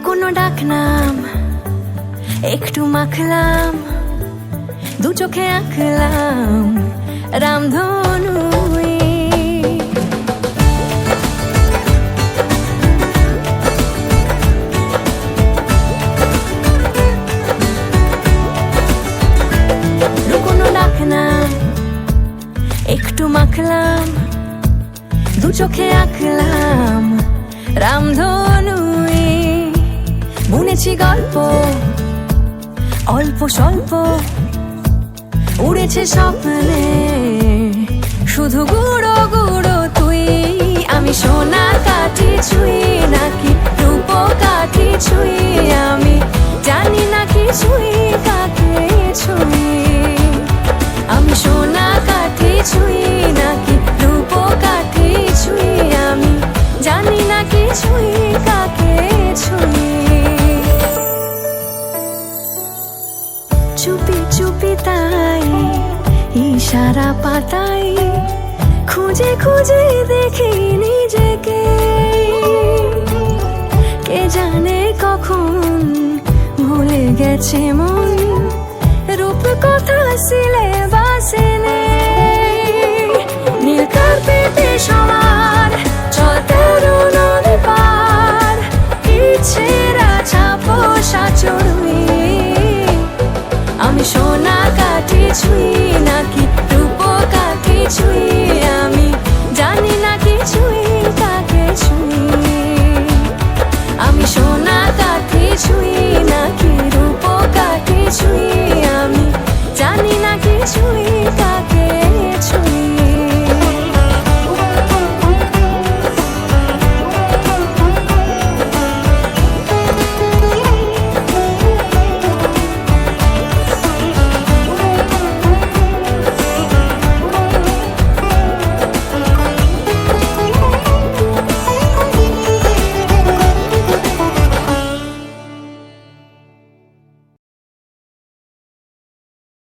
লুকোনো ডাকনাম একটু মাখলাম, দু চোখে আঁকলাম রামধনু। লুকোনো ডাকনাম একটু মাখলাম, দু চোখে আঁকলাম রামধনু। বুনেছি গল্প অল্প স্বল্প, উড়েছে স্বপ্নে শুধু গুঁড়ো গুঁড়ো তুই। আমি সোনা কাঠি ছুঁই নাকি রূপ কাঠি ছুঁই, আমি জানি না কিছুই কাকে ছুঁই। আমি সোনা কাঠি ছুঁই নাকি রূপ কাঠি ছুঁই, আমি জানি না কিছুই কাকে ছুঁই। চুপি চুপি তাই ইশারা পাতাই, খুঁজে খুঁজে দেখি নিজেকে। কে জানে কখন ভুলে গেছে মন, রূপ কথা সিলেবাসে নেই। নীল কার্পেটে সবার চলতে নদী পার, ইচ্ছেরা ছাপোষা চড়ুই। আমি সোনা কাঠি ছুঁই নাকি রূপ কাঠি ছুঁই, আমি জানি না কিছুই কাকে ছুঁই। আমি সোনা কাঠি ছুঁই নাকি রূপ কাঠি ছুঁই, আমি জানি না কিছুই কাকে